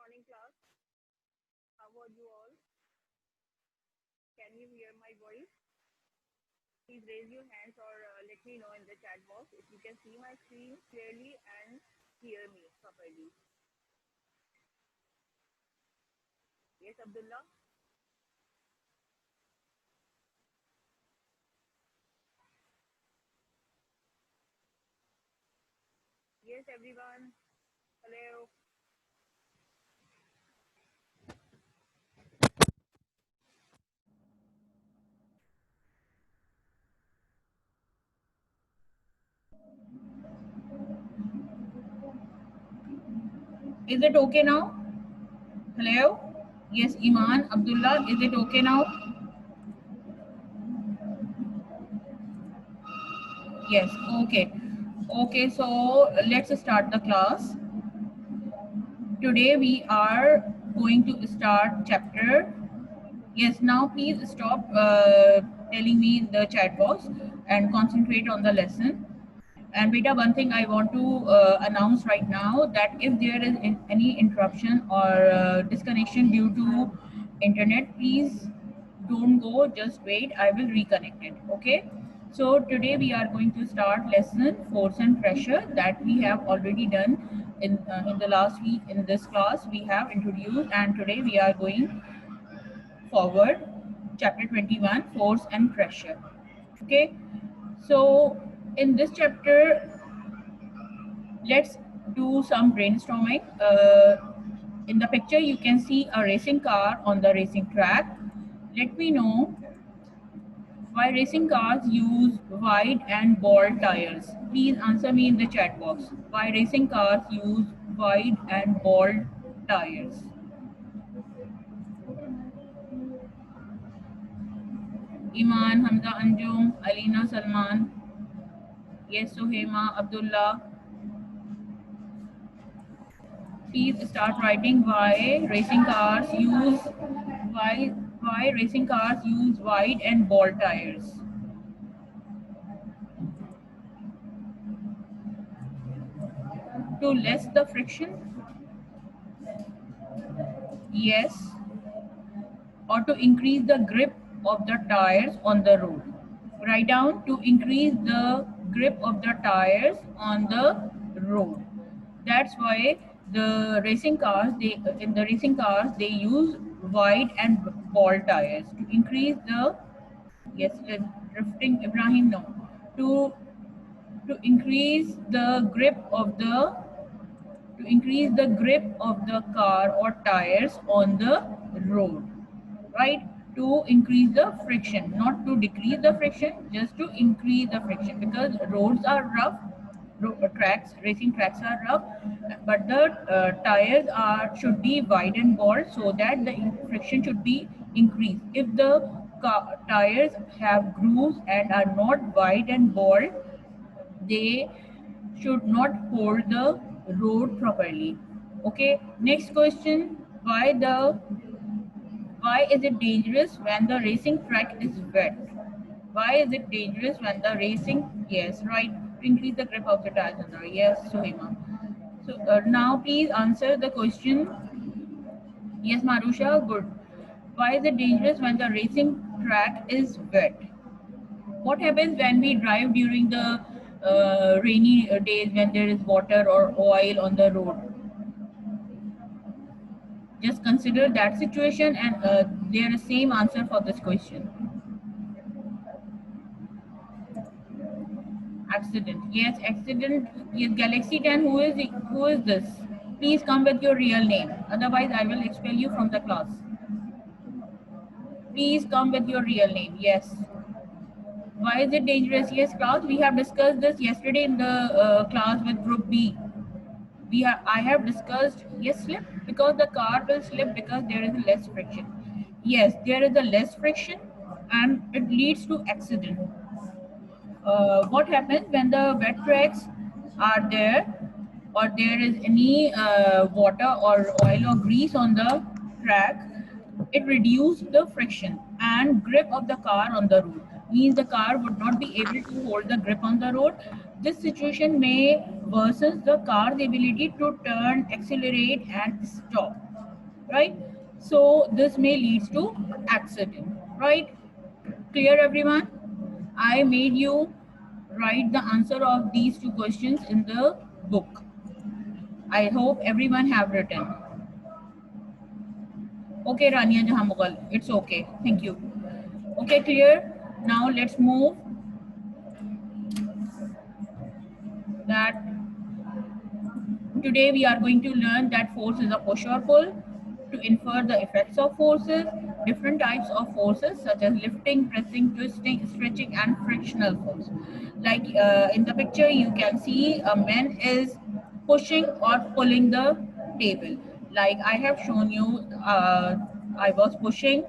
morning, class. How are you all? Can you hear my voice? Please raise your hands or let me know in the chat box if you can see my screen clearly and hear me properly. Yes, Abdullah? Yes, everyone. Hello. Is it okay now? Hello? Yes, Iman, Abdullah, is it okay now? Yes, okay. Okay, so let's start the class. Today we are going to start chapter. Yes, now please stop telling me in the chat box and concentrate on the lesson. And Beta, one thing I want to announce right now that if there is any interruption or disconnection due to internet, please don't go, just wait, I will reconnect it. Okay. So today we are going to start lesson force and pressure that we have already done in the last week in this class we have introduced, and today we are going forward chapter 21 force and pressure. Okay. So in this chapter, let's do some brainstorming. In the picture, you can see a racing car on the racing track. Let me know why racing cars use wide and bald tires. Please answer me in the chat box. Why racing cars use wide and bald tires? Iman, Hamza, Anjum, Alina, Salman, yes, Suhema, Abdullah. Please start writing why racing cars use wide and bald tires. To less the friction, yes, or to increase the grip of the tires on the road. Write down to increase the grip of the tires on the road. That's why the racing cars they in the racing cars they use wide and bald tires to increase the, yes, drifting Ibrahim, no, to increase the grip of the car or tires on the road, right? To increase the friction, not to decrease the friction, just to increase the friction, because roads are rough, tracks, racing tracks are rough, but the tires are should be wide and bald so that the friction should be increased. If the tires have grooves and are not wide and bald, they should not hold the road properly. Okay, next question. Why is it dangerous when the racing track is wet? Why is it dangerous when the racing, yes, right, to increase the grip of the tires on the road. Yes, Suhima. So now please answer the question. Yes, Marusha, good. Why is it dangerous when the racing track is wet? What happens when we drive during the rainy days when there is water or oil on the road? Just consider that situation, and there is same answer for this question. Accident. Yes, accident. Yes, Galaxy 10. Who is this? Please come with your real name. Otherwise, I will expel you from the class. Please come with your real name. Yes. Why is it dangerous? Yes, class. We have discussed this yesterday in the class with Group B. I have discussed, yes, slip, because the car will slip because there is less friction. Yes, there is a less friction and it leads to accident. What happens when the wet tracks are there, or there is any water or oil or grease on the track? It reduces the friction and grip of the car on the road, means the car would not be able to hold the grip on the road. This situation may worsen the car's ability to turn, accelerate and stop. right? So this may lead to accident, right? Clear, everyone? I made you write the answer of these two questions in the book. I hope everyone have written. Okay, Rania Jahan Mughal, it's okay. Thank you. Okay, clear. Now let's move that today we are going to learn that force is a push or pull, to infer the effects of forces, different types of forces such as lifting, pressing, twisting, stretching, and frictional force. Like in the picture, you can see a man is pushing or pulling the table. Like I have shown you, I was pushing.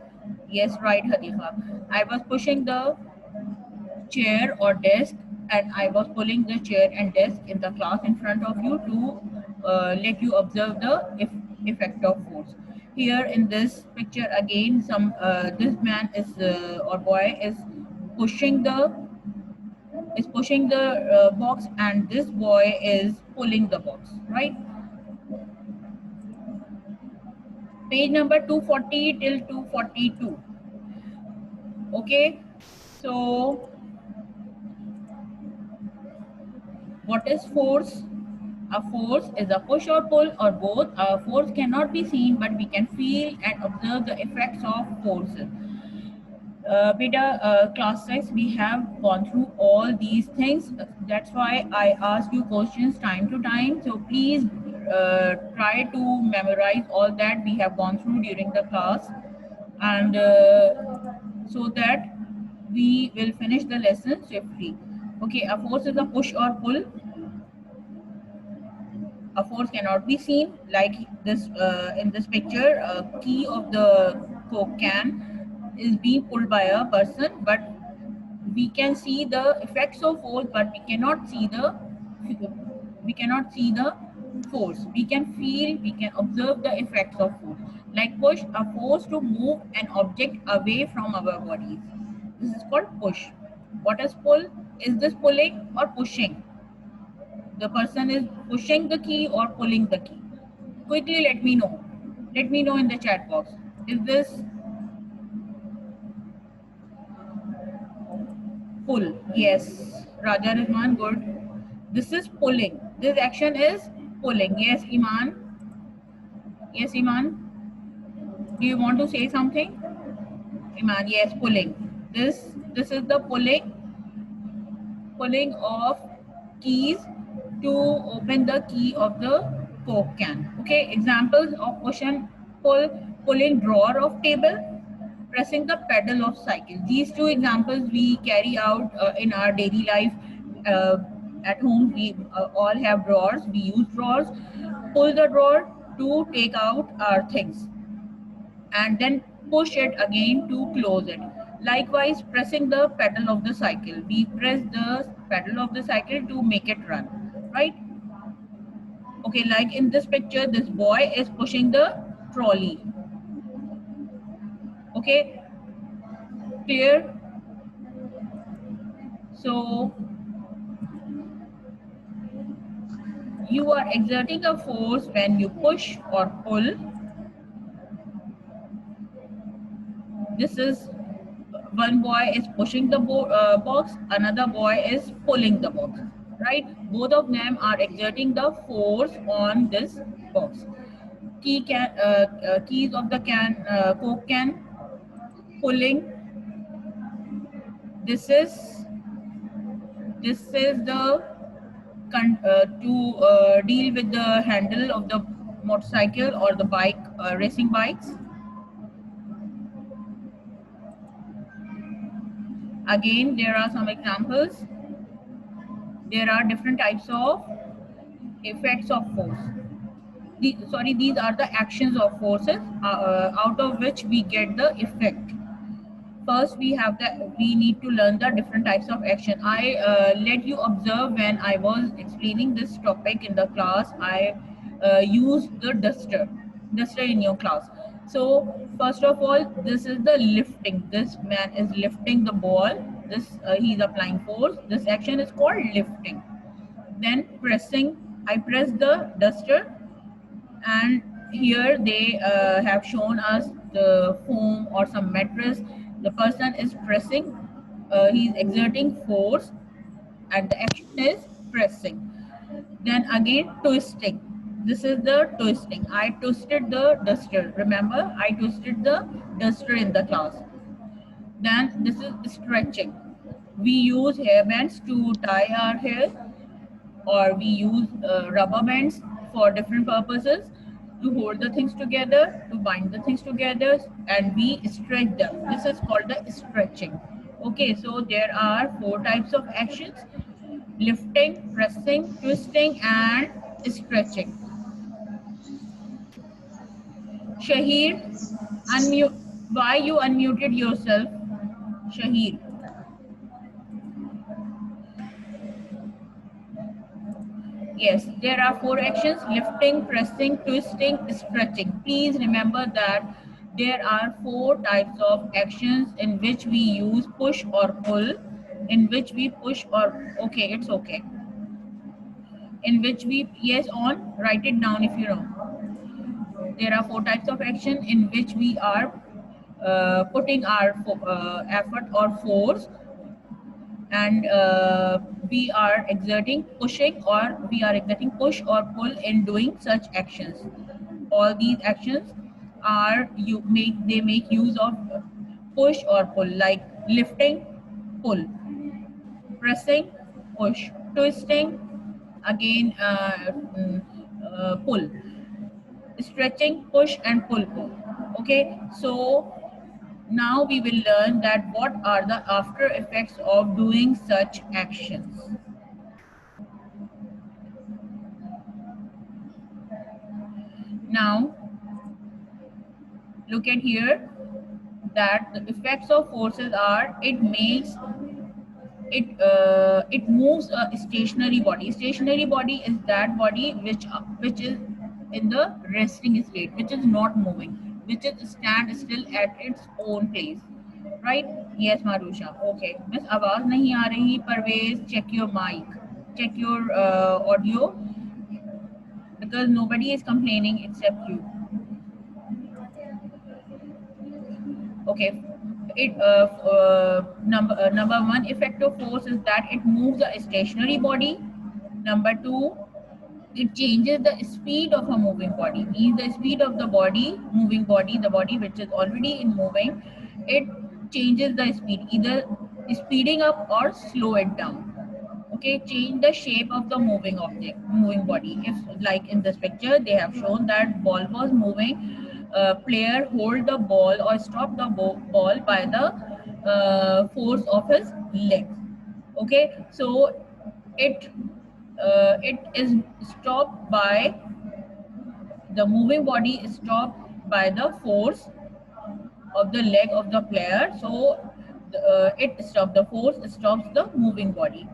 Yes, right, Hadifa. I was pushing the chair or desk, and I was pulling the chair and desk in the class in front of you to let you observe the effect of force. Here in this picture again, this man is or boy is pushing the box, and this boy is pulling the box, right? Page number 240 till 242. Okay, so what is force? A force is a push or pull or both. A force cannot be seen, but we can feel and observe the effects of forces. Beta class 6, we have gone through all these things. That's why I ask you questions time to time. So please try to memorize all that we have gone through during the class, and so that we will finish the lesson swiftly. Okay, a force is a push or pull. A force cannot be seen, like this in this picture, a key of the coke can is being pulled by a person, but we can see the effects of force, but we cannot see the force. We can feel, we can observe the effects of force. Like push, a force to move an object away from our bodies. This is called push. What is pull? Is this pulling or pushing? The person is pushing the key or pulling the key. Quickly let me know. Let me know in the chat box. Is this pull? Yes. Raja Rahman, good. This is pulling. This action is pulling. Yes, Iman. Yes, Iman. Do you want to say something? Iman, yes, pulling. This is the pulling of keys to open the key of the coke can. Okay, examples of push and pull: pulling drawer of table, pressing the pedal of cycle. These two examples we carry out in our daily life. uh, at home we all have drawers. We use drawers. Pull the drawer to take out our things, and then push it again to close it. Likewise, pressing the pedal of the cycle. We press the pedal of the cycle to make it run, right? Okay, like in this picture, this boy is pushing the trolley. Okay, clear? So you are exerting a force when you push or pull. This is one boy is pushing the box, another boy is pulling the box, right? Both of them are exerting the force on this box. Keys of the coke can, pulling. This is the to deal with the handle of the motorcycle or the bike, racing bikes. Again, there are some examples. There are different types of effects of force. These are the actions of forces out of which we get the effect. First, we need to learn the different types of action. I let you observe when I was explaining this topic in the class. I used the duster in your class. So first of all, this is the lifting. This man is lifting the ball. He's applying force. This action is called lifting. Then pressing. I press the duster, and here they have shown us the foam or some mattress. The person is pressing, he is exerting force, and the action is pressing. Then again twisting. This is the twisting. I twisted the duster. Remember, I twisted the duster in the class. Then this is stretching. We use hair bands to tie our hair, or we use rubber bands for different purposes to hold the things together, to bind the things together, and we stretch them. This is called the stretching. Okay, so there are four types of actions: lifting, pressing, twisting, and stretching. Shahir, unmute. Why you unmuted yourself, Shahir? Yes, there are four actions: lifting, pressing, twisting, stretching. Please remember that there are four types of actions in which we use push or pull, in which we push or, okay, it's okay. In which we, yes, on, write it down if you know. There are four types of action in which we are putting our effort or force, and we are exerting pushing, or we are exerting push or pull in doing such actions. All these actions are, they make use of push or pull, like lifting, pull; pressing, push; twisting, again pull; stretching, push and pull. Okay, so now we will learn that what are the after effects of doing such actions. Now look at here, that the effects of forces are, it moves a stationary body. Stationary body is that body which is in the resting state, which is not moving, which is stand still at its own place, right? Yes, Marusha. Okay, miss, आवाज नहीं आ रही, Parvez, check your mic, check your audio, because nobody is complaining except you. Okay, number one effective force is that it moves a stationary body. Number two, it changes the speed of a moving body. Means the speed of the body, moving body, the body which is already in moving, it changes the speed, either speeding up or slow it down. Okay, change the shape of the moving object, moving body. If, like in this picture, they have shown that ball was moving, player hold the ball or stop the ball by the force of his legs. Okay, so it is stopped by, the moving body is stopped by the force of the leg of the player. So it stops, the force stops the moving body.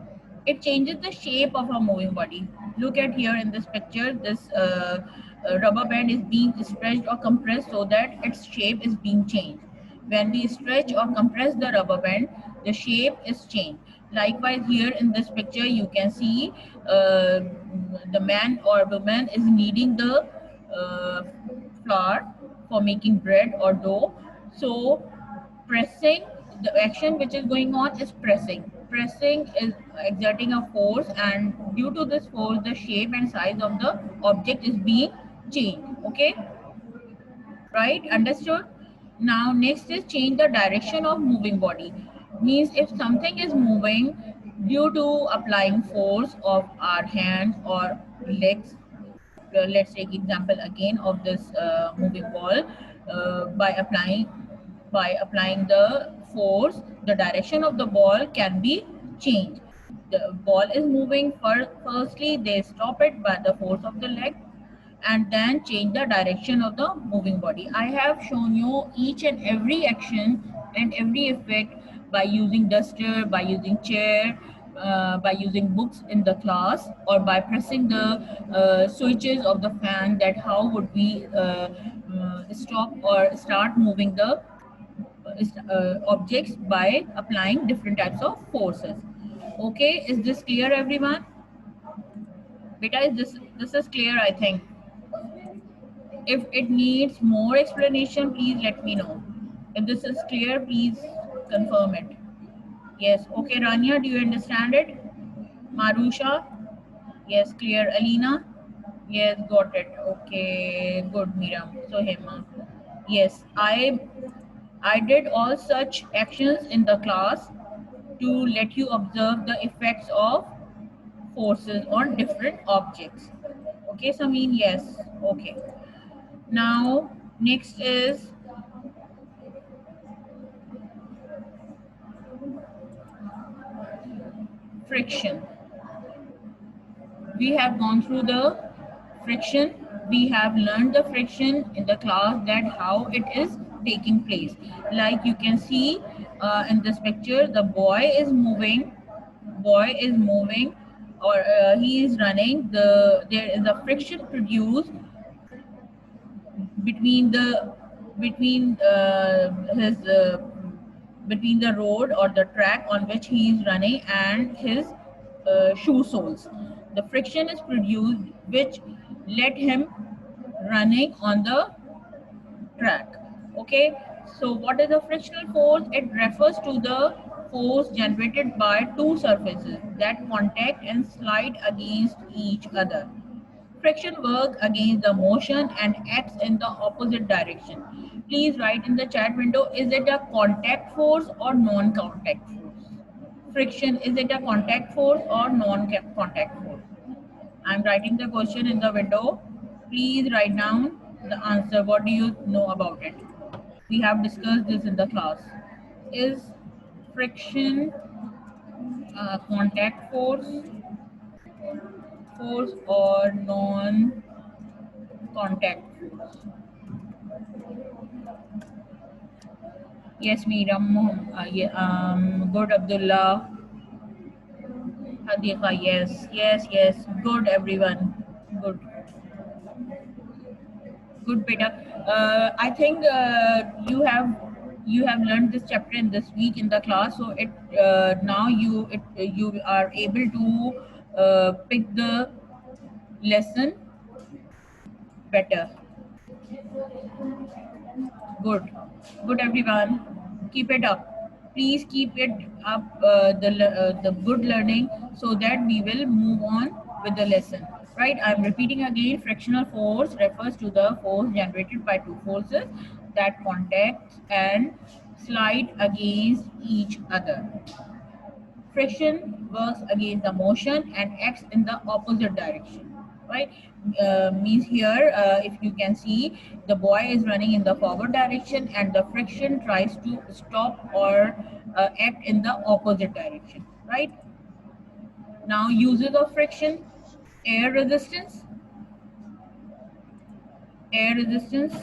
It changes the shape of a moving body. Look at here in this picture, this rubber band is being stretched or compressed so that its shape is being changed. When we stretch or compress the rubber band, the shape is changed. Likewise, here in this picture, you can see the man or woman is kneading the flour for making bread or dough. So pressing, the action which is going on is pressing. Pressing is exerting a force, and due to this force, the shape and size of the object is being changed. Okay, right? Understood? Now next is change the direction of moving body. Means if something is moving due to applying force of our hands or legs, let's take example again of this moving ball, by applying the force, the direction of the ball can be changed. The ball is moving, firstly they stop it by the force of the leg, and then change the direction of the moving body. I have shown you each and every action and every effect by using duster, by using chair, by using books in the class, or by pressing the switches of the fan, that how would we stop or start moving the objects by applying different types of forces. Okay, is this clear, everyone? Beta, is this is clear, I think. If it needs more explanation, please let me know. If this is clear, please confirm it. Yes. Okay, Rania, do you understand it? Marusha? Yes, clear. Alina? Yes, got it. Okay, good, Mira. So Hema. Yes, I did all such actions in the class to let you observe the effects of forces on different objects. Okay, Samin, yes. Okay. Now, next is friction. We have gone through the friction. We have learned the friction in the class, that how it is taking place. Like you can see in this picture, the boy is moving, or he is running. There is a friction produced between the between his between the road or the track on which he is running and his shoe soles. The friction is produced which let him running on the track. Okay, so what is the frictional force? It refers to the force generated by two surfaces that contact and slide against each other. Friction works against the motion and acts in the opposite direction. Please write in the chat window, is it a contact force or non-contact force? Friction, is it a contact force or non-contact force? I'm writing the question in the window. Please write down the answer. What do you know about it? We have discussed this in the class. Is friction a contact force or non-contact force? Yes, Miriam. Yeah, good, Abdullah. Hadiqa, yes, yes, yes. Good, everyone. Good, good, beta. I think you have learned this chapter in this week in the class, so it now you are able to pick the lesson better. Good, good, everyone. Keep it up. Please keep it up, the good learning, so that we will move on with the lesson. Right? I'm repeating again. Frictional force refers to the force generated by two forces that contact and slide against each other. Friction works against the motion and acts in the opposite direction, right? Means here, if you can see, the boy is running in the forward direction and the friction tries to stop or act in the opposite direction, right? Now, uses of friction: air resistance. Air resistance.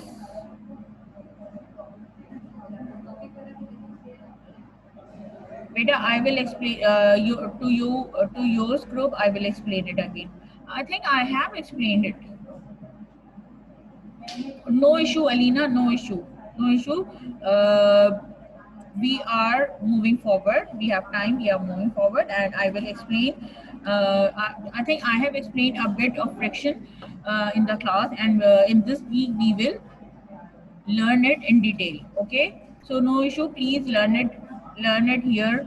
Beta, I will explain to yours group. I will explain it again. I think I have explained it. No issue, Alina, no issue. No issue. We are moving forward. We have time. We are moving forward, and I will explain. I think I have explained a bit of friction in the class, and in this week we will learn it in detail. Okay, so no issue. Please learn it here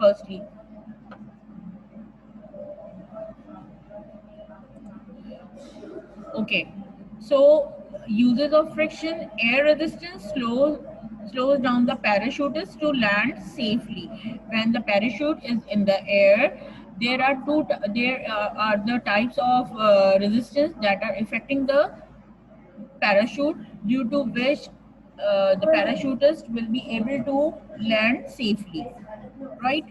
firstly. Okay, so uses of friction, air resistance slows down the parachutist to land safely. When the parachute is in the air, there are the types of resistance that are affecting the parachute, due to which the parachutist will be able to land safely, right?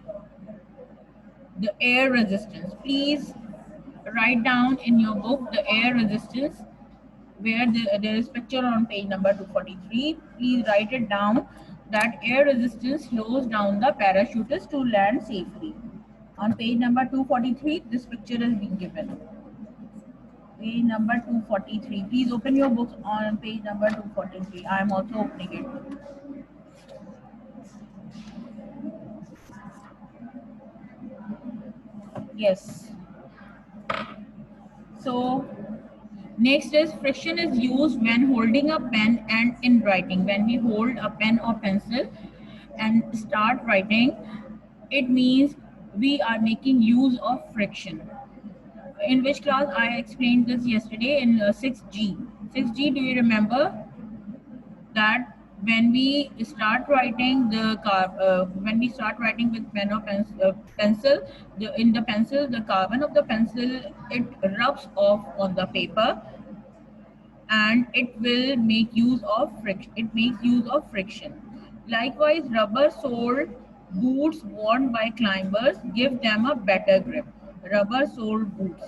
The air resistance. Please write down in your book the air resistance, where there is picture on page number 243. Please write it down, that air resistance slows down the parachutist to land safely. On page number 243, this picture is being given. Page number 243. Please open your books on page number 243. I am also opening it. Yes. So Next is friction is used when holding a pen and in writing. When we hold a pen or pencil and start writing, it means we are making use of friction. In which class I explained this yesterday in 6G. 6G, do you remember that when we start writing when we start writing with pen or pencil, in the pencil, the carbon of the pencil, it rubs off on the paper and it will make use of friction. It makes use of friction. Likewise, rubber soled boots worn by climbers give them a better grip. Rubber soled boots.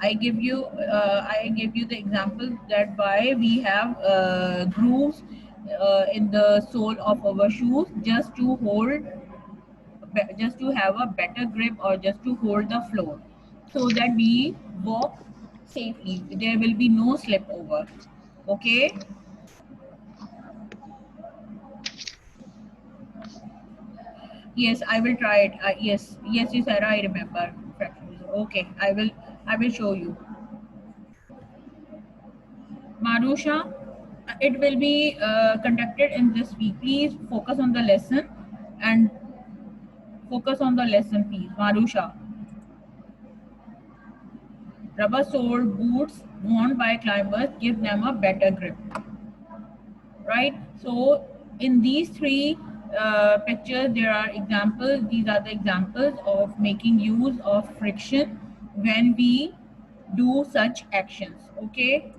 I give you the example that why we have grooves in the sole of our shoes just to hold, just to have a better grip or just to hold the floor, so that we walk safely. There will be no slip over. Okay. Yes, I will try it. Yes, you said I remember. Okay, I will show you. Marusha, it will be conducted in this week. Please focus on the lesson and focus on the lesson, please. Marusha, rubber soled boots worn by climbers give them a better grip, right? So in these three pictures, there are examples. These are the examples of making use of friction when we do such actions. Okay.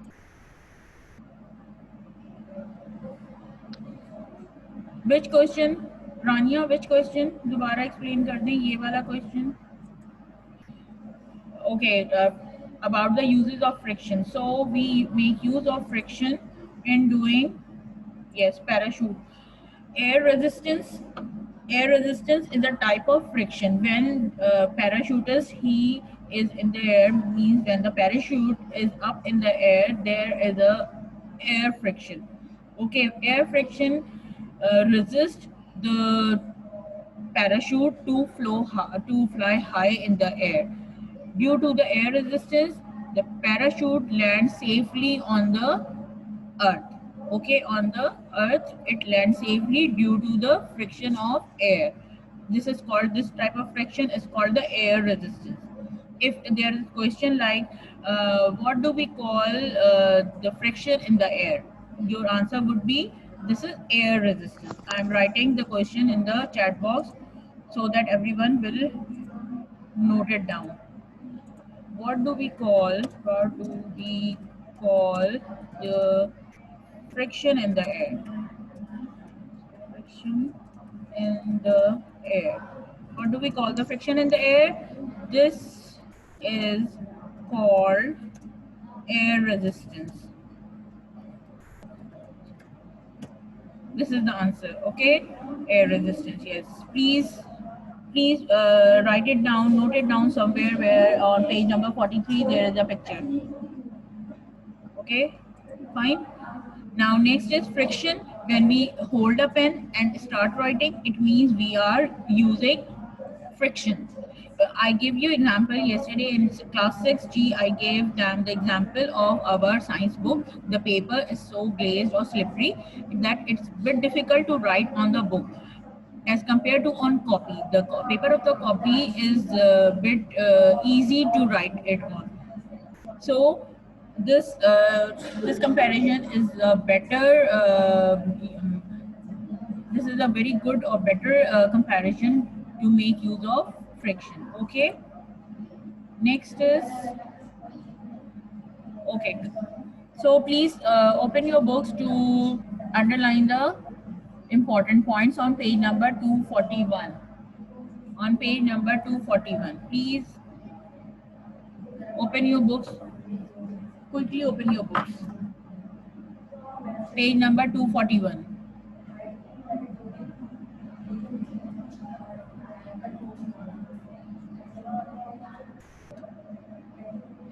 Which question? Rania, which question? दोबारा explain कर दें ये वाला question. Okay, about the uses of friction. So we make use of friction in doing, yes, parachute. Air resistance. Air resistance is a type of friction. When parachutist he is in the air, means when the parachute is up in the air, there is a air friction. Okay, air friction resist the parachute to fly high in the air. Due to the air resistance, the parachute lands safely on the earth. Okay, on the earth it lands safely due to the friction of air. This type of friction is called the air resistance. If there is a question like what do we call the friction in the air, your answer would be this is air resistance. I am writing the question in the chat box so that everyone will note it down. What do we call the friction in the air? Friction in the air. What do we call the friction in the air? This is called air resistance. This is the answer. Okay, air resistance. Yes, please write it down, note it down somewhere where on page number 43 there is a picture. Okay, fine. Now next is friction. When we hold a pen and start writing, it means we are using friction. I gave you example yesterday in class 6G. I gave them the example of our science book. The paper is so glazed or slippery that it's a bit difficult to write on the book as compared to on copy. The paper of the copy is a bit easy to write it on. So this comparison is better. This is a very good or better comparison to make use of friction. Okay. Next is okay. So please open your books to underline the important points on page number 241. On page number 241, please open your books. Quickly open your books. Page number 241.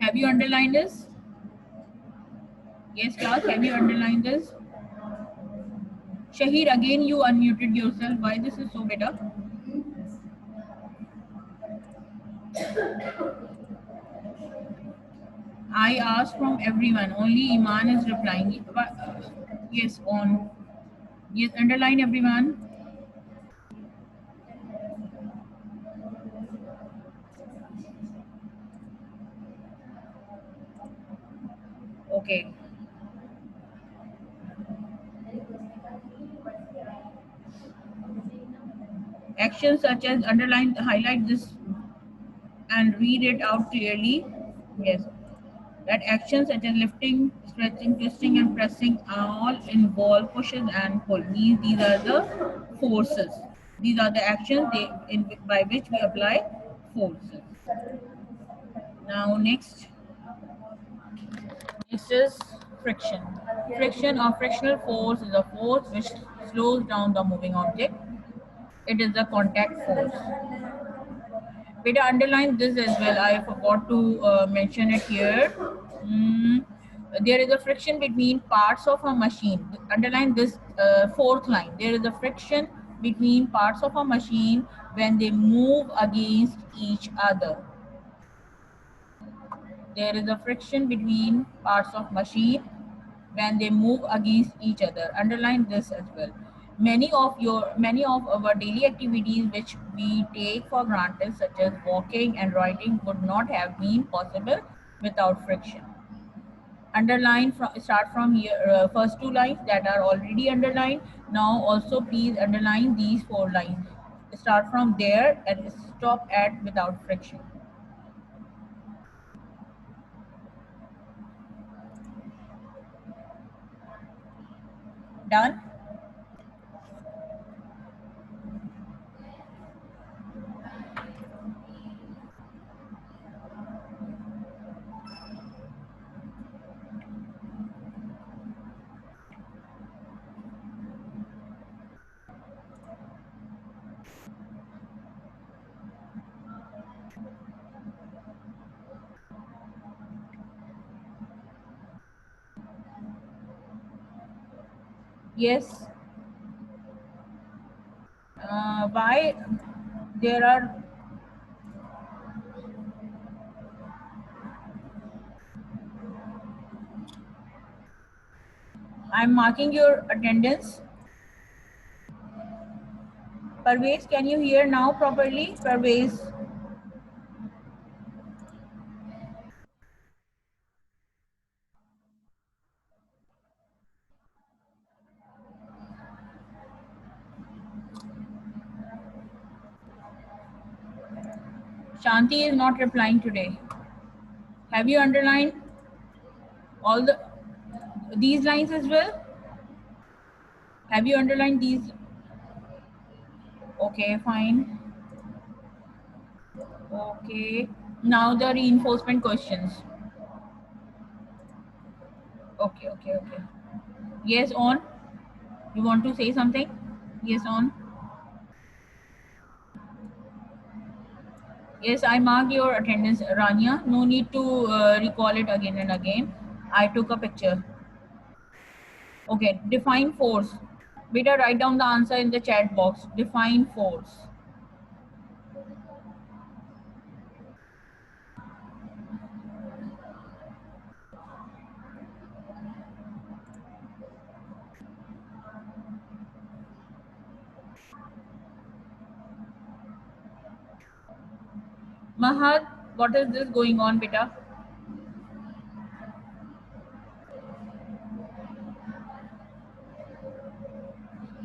Have you underlined this? Yes, class, have you underlined this? Shahir, again you unmuted yourself. Why this is so better? I asked from everyone. Only Iman is replying. Yes, on. Yes, underline everyone. Okay. Actions such as underline, highlight this and read it out clearly. Yes. That actions such as lifting, stretching, twisting, and pressing all involve pushes and pull. Means these are the forces. These are the actions by which we apply forces. Now next is friction. Friction or frictional force is a force which slows down the moving object. It is the contact force. Better underline this as well. I forgot to mention it here. Mm, there is a friction between parts of a machine. Underline this fourth line. There is a friction between parts of a machine when they move against each other. There is a friction between parts of machine when they move against each other. Underline this as well. Many of our daily activities which we take for granted, such as walking and writing, would not have been possible without friction. Underline start from here, first two lines that are already underlined. Now also please underline these four lines. Start from there and stop at without friction. Done? Yes. Why there are I'm marking your attendance. Parvez, can you hear now properly? Parvez. Shanti is not replying today. Have you underlined all these lines as well? Have you underlined these? Okay, fine. Okay. Now the reinforcement questions. Okay. Yes, on. You want to say something? Yes, on. Yes, I marked your attendance, Rania. No need to recall it again and again. I took a picture. Okay, define force. Beta, write down the answer in the chat box. Define force. Mahad, what is this going on, beta?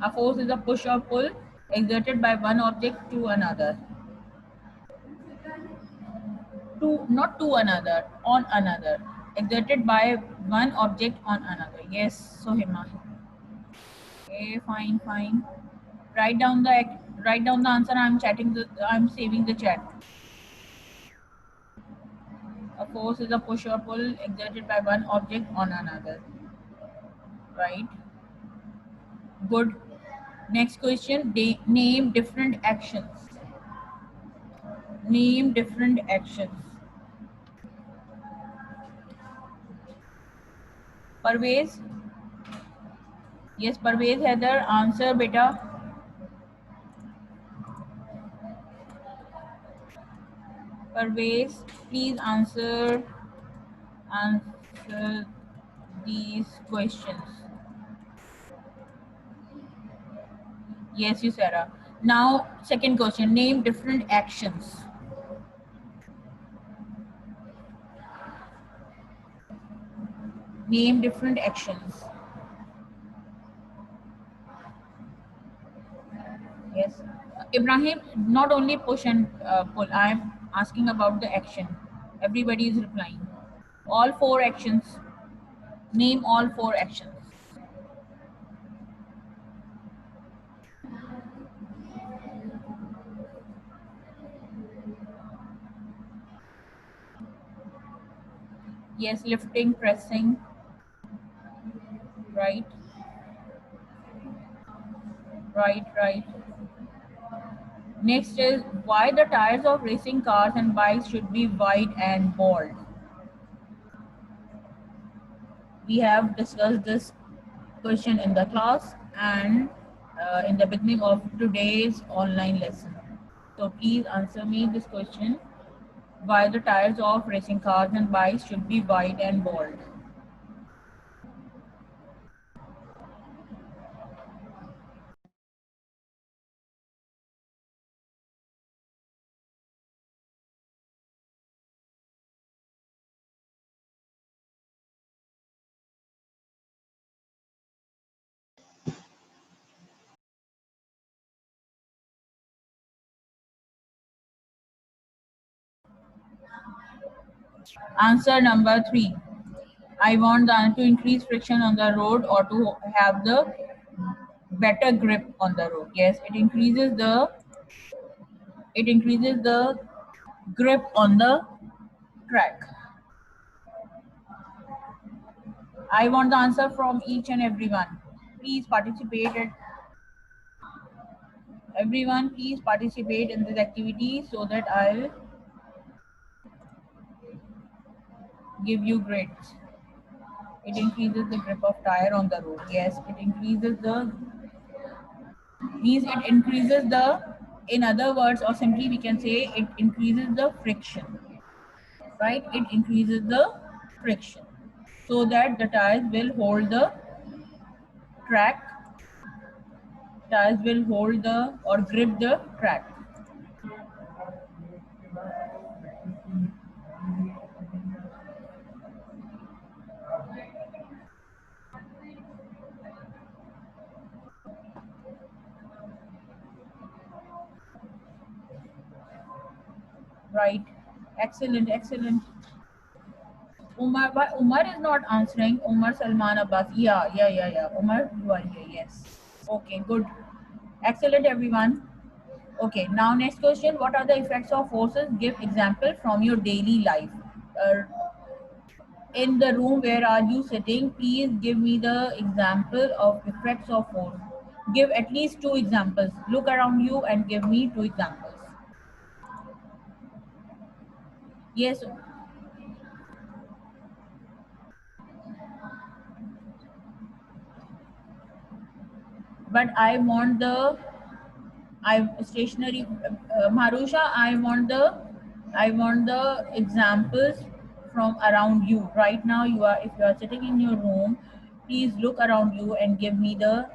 A force is a push or pull exerted by one object to another. Not to another, on another. Exerted by one object on another. Yes, Sohima. Okay, fine. Write down the answer. I'm saving the chat. A force is a push or pull exerted by one object on another. Right? Good. Next question. Name different actions. Name different actions. Parvez. Yes, Parvez Heather. Answer, beta. Parvez, please answer. answer these questions. Yes, you, Sarah. Now, second question. Name different actions. Name different actions. Yes. Ibrahim, not only push and pull. I am asking about the action. Everybody is replying. All four actions. Name all four actions. Yes, lifting, pressing. Right, right. Next is why the tires of racing cars and bikes should be wide and bald. We have discussed this question in the class and in the beginning of today's online lesson. So please answer me this question. Why the tires of racing cars and bikes should be wide and bald. Answer number 3. I want to increase friction on the road or to have the better grip on the road. Yes, it increases the grip on the track. I want the answer from each and everyone. Please participate. Everyone, please participate in this activity so that I'll give you grades. It increases the grip of tire on the road. Yes, it increases the means it increases the, in other words, or simply we can say it increases the friction. Right? It increases the friction so that the tires will hold the track. Tires will hold the or grip the track. Right? Excellent. Umar, but Umar is not answering. Umar Salman Abbas. Yeah. Umar, you are here. Yes. Okay, good. Excellent, everyone. Okay, now next question. What are the effects of forces? Give example from your daily life. Uh, in the room where are you sitting? Please give me the example of effects of force. Give at least 2 examples. Look around you and give me 2 examples. Yes, but I want the I stationary Marusha. I want the examples from around you. Right now, if you are sitting in your room, please look around you and give me the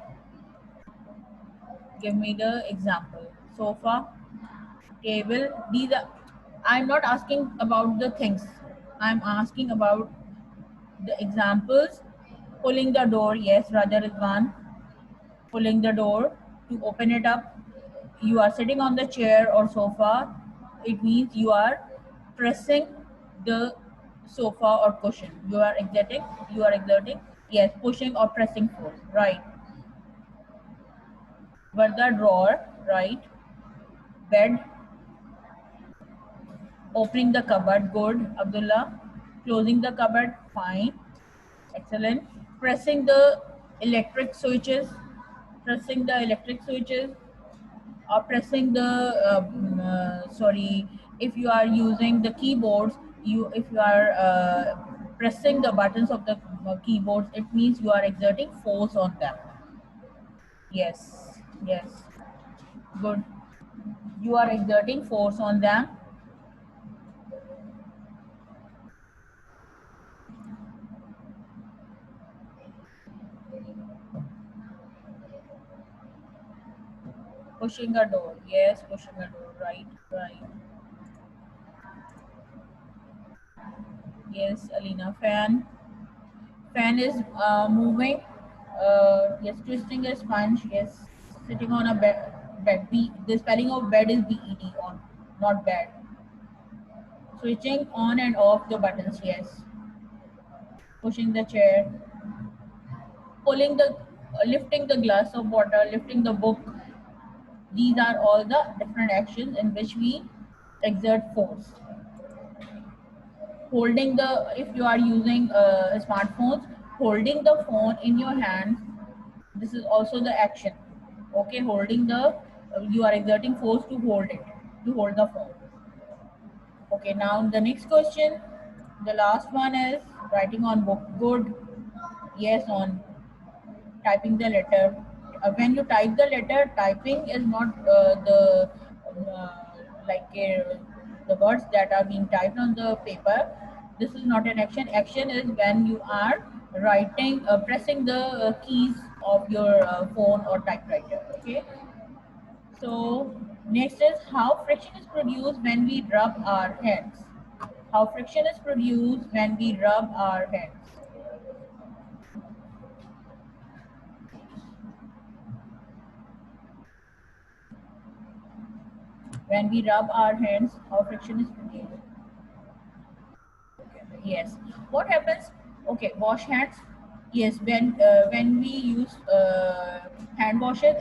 example. Sofa, table. These are. I'm not asking about the things. I'm asking about the examples. Pulling the door. Yes, Raja Rizwan. Pulling the door to open it up. You are sitting on the chair or sofa. It means pressing the sofa or cushion. You are exerting. Yes, pushing or pressing force. Right. But the drawer. Right. Bed. Opening the cupboard. Good, Abdullah. Closing the cupboard. Fine. Excellent. Pressing the electric switches. Pressing the electric switches. Or pressing the sorry, if you are using the keyboards, if you are pressing the buttons of the keyboards, it means you are exerting force on them. Yes, good. You are exerting force on them. Pushing a door. Yes, pushing a door. Right, right. Yes, Alina. Fan. Fan is moving. Yes, twisting a sponge. Yes, sitting on a bed. Bed. B. The spelling of bed is bed on, not bed. Switching on and off the buttons. Yes. Pushing the chair. Pulling the, lifting the glass of water. Lifting the book. These are all the different actions in which we exert force. Holding the, if you are using smartphones, holding the phone in your hands, this is also the action. Okay, holding the, you are exerting force to hold it, to hold the phone. Okay, now the next question, the last one is writing on book. Good. Yes, on typing the letter. When you type the letter, typing is not the uh, like the words that are being typed on the paper. This is not an action. Action is when you are writing, pressing the keys of your phone or typewriter. Okay. So next is how friction is produced when we rub our hands. How friction is produced when we rub our hands. When we rub our hands, how friction is produced. Yes. What happens? Okay, wash hands. Yes, when we use hand washes